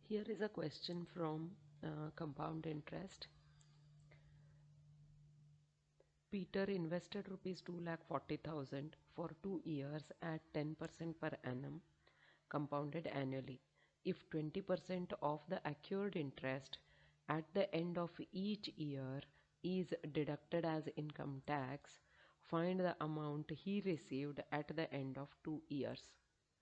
Here is a question from compound interest. Peter invested rupees 2,40,000 for 2 years at 10% per annum, compounded annually. If 20% of the accrued interest at the end of each year is deducted as income tax, find the amount he received at the end of 2 years.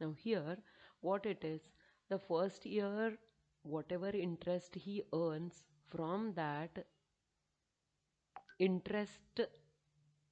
Now here what it is, the first year whatever interest he earns, from that interest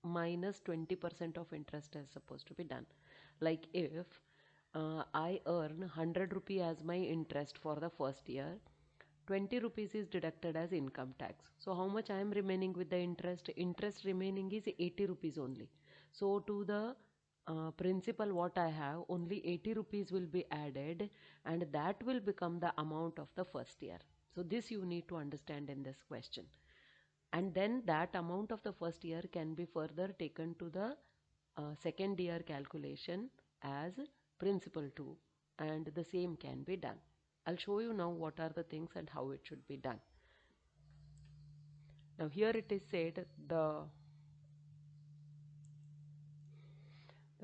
minus 20% of interest is supposed to be done. Like if I earn 100 rupee as my interest for the first year, 20 rupees is deducted as income tax. So how much I am remaining with the interest? Interest remaining is 80 rupees only. So to the principal what I have, only 80 rupees will be added, and that will become the amount of the first year. So this you need to understand in this question. And then that amount of the first year can be further taken to the second year calculation as principal 2, and the same can be done. I'll show you now what are the things and how it should be done. Now here it is said the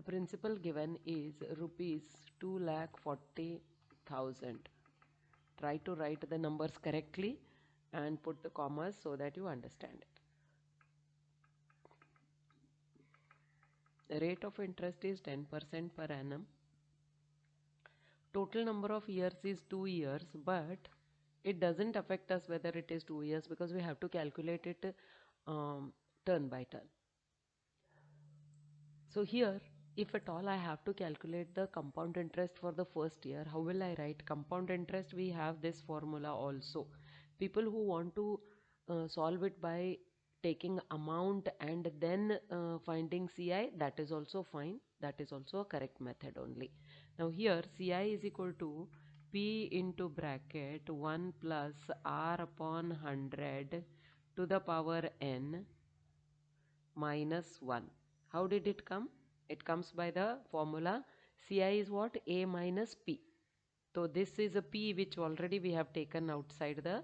principal given is rupees 2,40,000. Try to write the numbers correctly and put the commas so that you understand it. The rate of interest is 10% per annum. Total number of years is 2 years, but it doesn't affect us whether it is 2 years because we have to calculate it turn by turn. So here, if at all I have to calculate the compound interest for the first year, how will I write compound interest? We have this formula also. People who want to solve it by taking amount and then finding CI, that is also fine. That is also a correct method only. Now here CI is equal to P into bracket 1 plus R upon 100 to the power n minus 1. How did it come? It comes by the formula CI is what? A minus P. So this is a P which already we have taken outside the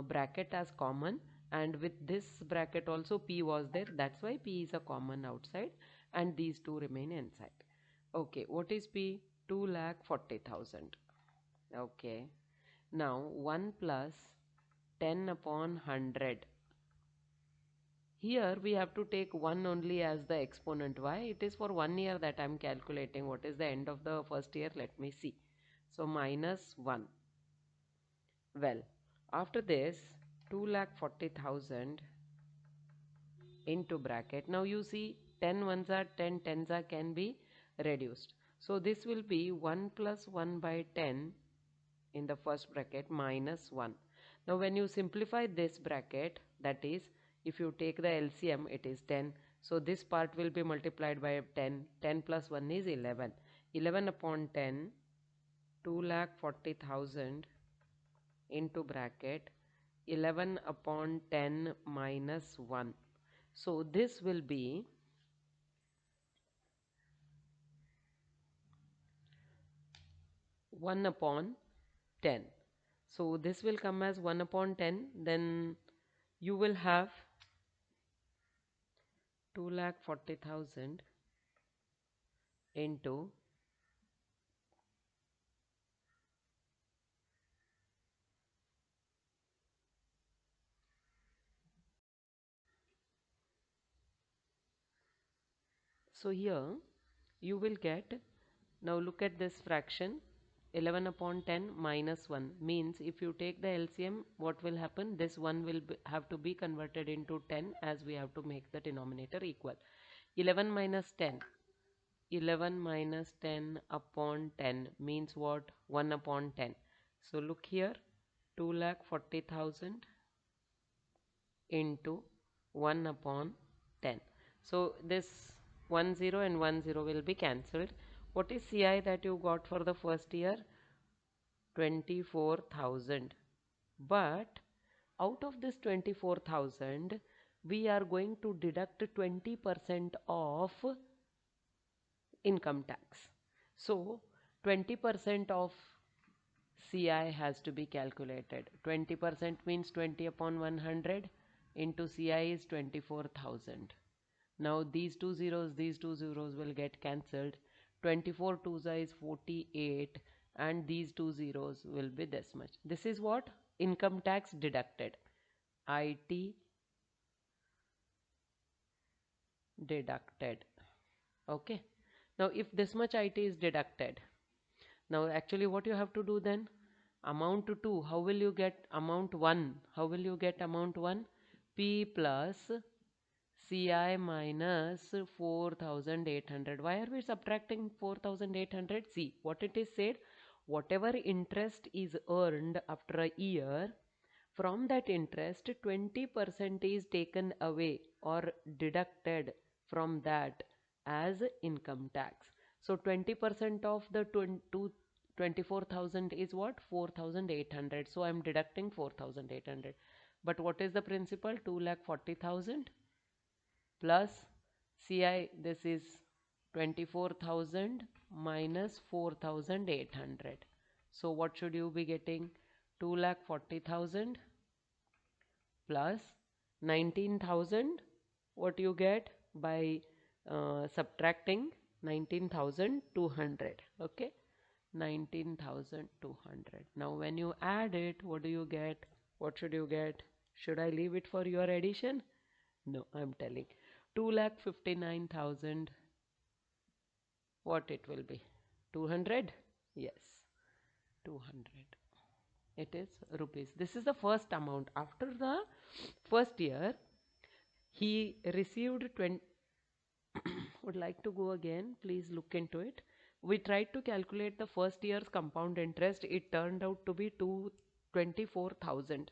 bracket as common, and with this bracket also P was there. That's why P is a common outside and these two remain inside. Okay, what is P? 2,40,000. Okay. Now 1 plus 10 upon 100. Here we have to take 1 only as the exponent. Why? It is for 1 year that I am calculating. What is the end of the first year? Let me see. So minus 1. Well, after this 2,40,000 into bracket. Now you see 10 ones are 10, tens are can be reduced. So this will be 1 plus 1 by 10 in the first bracket minus 1. Now when you simplify this bracket, that is if you take the LCM, it is 10. So this part will be multiplied by 10. 10 plus 1 is 11. 11 upon 10, 2,40,000 into bracket 11 upon 10 minus 1. So this will be 1 upon 10. So this will come as 1 upon 10. Then you will have 2,40,000 into 'So here you will get, now look at this fraction, 11 upon 10 minus 1 means if you take the LCM, what will happen? This 1 will have to be converted into 10 as we have to make the denominator equal. 11 minus 10. 11 minus 10 upon 10 means what? 1 upon 10. So look here, 2,40,000 into 1 upon 10. So this 1 0 and 1 0 will be cancelled. What is CI that you got for the first year? 24,000. But out of this 24,000, we are going to deduct 20% of income tax. So 20% of CI has to be calculated. 20% means 20 upon 100 into CI is 24,000. Now these two zeros will get cancelled. 24 twos is 48 and these two zeros will be this much. This is what? Income tax deducted. IT deducted. Okay. Now if this much IT is deducted, now actually what you have to do then? Amount 2, how will you get amount 1? How will you get amount 1? P plus CI minus 4800. Why are we subtracting 4800? See what it is said. Whatever interest is earned after a year, from that interest 20% is taken away or deducted from that as income tax. So 20% of the 24,000 is what? 4,800. So I am deducting 4,800. But what is the principal? 2,40,000 plus CI, this is 24,000 minus 4,800. So what should you be getting? 2,40,000 plus 19,000. What you get by subtracting 19,200. Okay, 19,200. Now when you add it, what do you get? What should you get? Should I leave it for your addition? No, I'm telling. 2,59,000. What it will be? 200? Yes, 200. It is rupees. This is the first amount. After the first year, he received 20. Would like to go again. Please look into it. We tried to calculate the first year's compound interest. It turned out to be 24,000.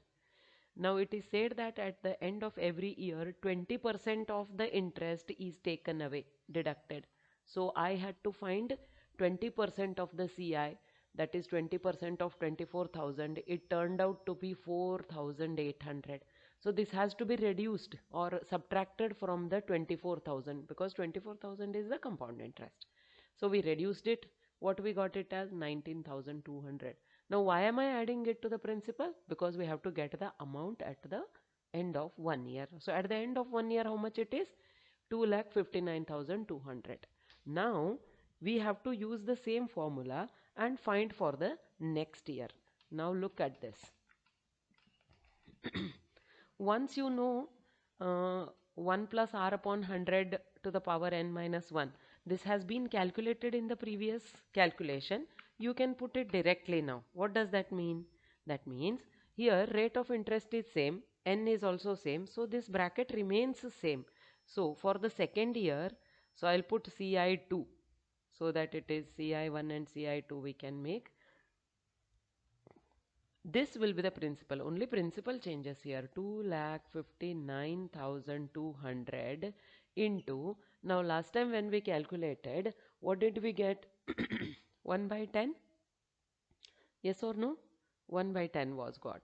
Now it is said that at the end of every year, 20% of the interest is taken away, deducted. So I had to find 20% of the CI, that is 20% of 24,000. It turned out to be 4,800. So this has to be reduced or subtracted from the 24,000 because 24,000 is the compound interest. So we reduced it. What we got it as 19,200. Now why am I adding it to the principal? Because we have to get the amount at the end of 1 year. So at the end of 1 year, how much it is? 2,59,200. Now we have to use the same formula and find for the next year. Now look at this. Once you know 1 plus r upon 100 to the power n minus 1, this has been calculated in the previous calculation. You can put it directly now. What does that mean? That means here rate of interest is same, n is also same, so this bracket remains same. So for the second year, so I'll put CI2 so that it is CI1 and CI2 we can make. This will be the principal. Only principal changes here. 2,59,200 into, now last time when we calculated, what did we get? 1 by 10? Yes or no? 1 by 10 was got.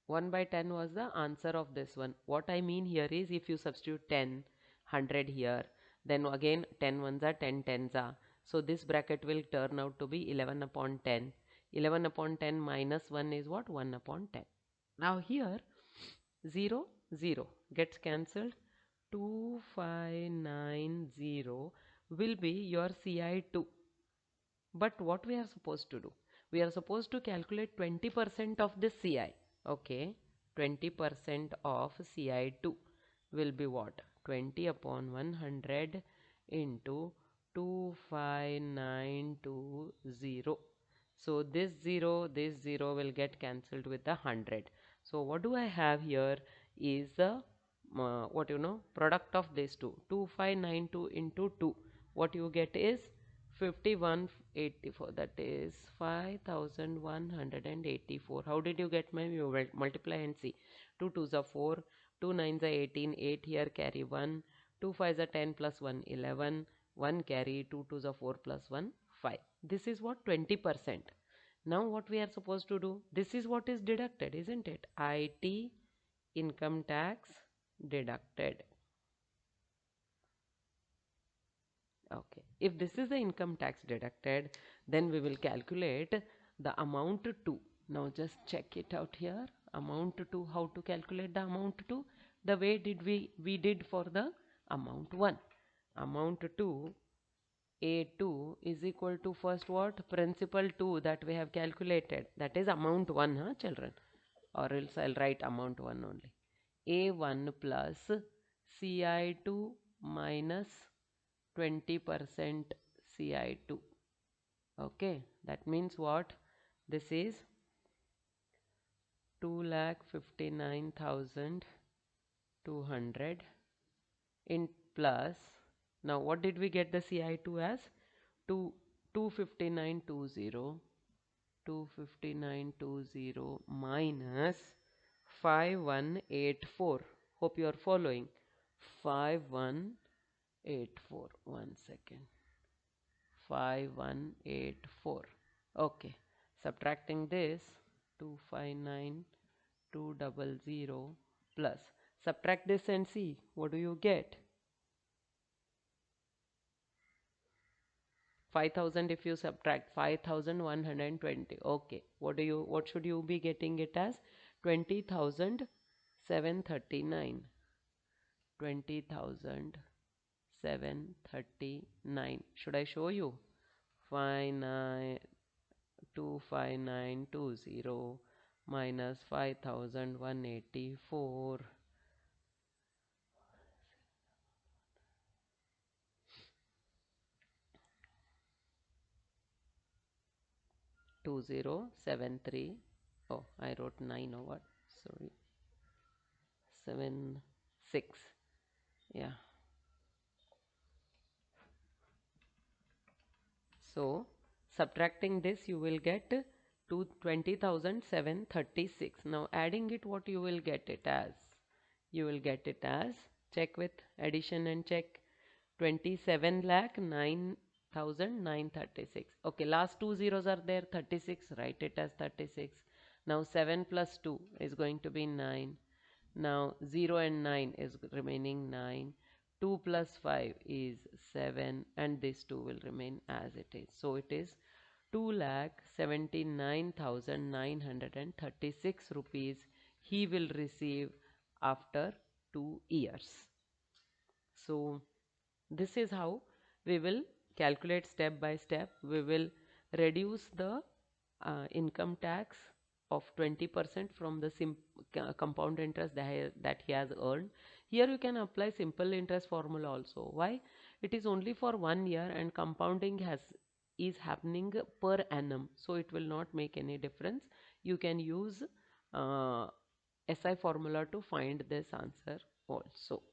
1 by 10 was the answer of this one. What I mean here is if you substitute 10, 100 here, then again 10 ones are 10 tens are. So this bracket will turn out to be 11 upon 10. 11 upon 10 minus 1 is what? 1 upon 10. Now here 0, 0 gets cancelled. 2590 will be your CI2. But what we are supposed to do? We are supposed to calculate 20% of the CI. Okay, 20% of CI2 will be what? 20 upon 100 into 25920. So this 0 will get cancelled with the 100. So what do I have here is the product of these two. 2592 into 2. What you get is 5184, that is 5184. How did you get my? You will multiply and see. 2 2s are 4, 2 9s are 18, 8 here carry 1, 2 5s are 10 plus 1 11, 1 carry, 2 2s are 4 plus 1 5. This is what? 20%. Now what we are supposed to do? This is what is deducted, isn't it? IT income tax deducted. Okay, if this is the income tax deducted, then we will calculate the amount to. Now just check it out here. Amount to, how to calculate the amount to? The way did we did for the amount 1. Amount to A2 is equal to first what? Principal 2 that we have calculated. That is amount 1, huh, children? Or else I'll write amount 1 only. A1 plus CI2 minus 20% CI2. Okay, that means what? This is 2,59,200 in plus. Now what did we get the CI2 as? 2 25920 25920 minus 5184. Hope you are following. 5184. One second. 5184. Okay. Subtracting this, 259,200 plus. Subtract this and see what do you get. 5,000 if you subtract 5,120. Okay, what should you be getting it as? 20,739. 20,739. Should I show you? 25920 minus 5,184. 2073. Oh, I wrote 9 or what? Sorry. 76. Yeah. So subtracting this you will get to 20,736. Now adding it, what you will get it as? You will get it as, check with addition and check, 27 lakh 9,936. Okay, last two zeros are there, 36, write it as 36. Now 7 plus 2 is going to be 9. Now 0 and 9 is remaining 9. 2 plus 5 is 7 and this 2 will remain as it is. So it is 2,79,936 rupees he will receive after 2 years. So this is how we will calculate step by step. We will reduce the income tax of 20% from the compound interest that he has earned. Here you can apply simple interest formula also. Why? It is only for 1 year and compounding is happening per annum. So it will not make any difference. You can use SI formula to find this answer also.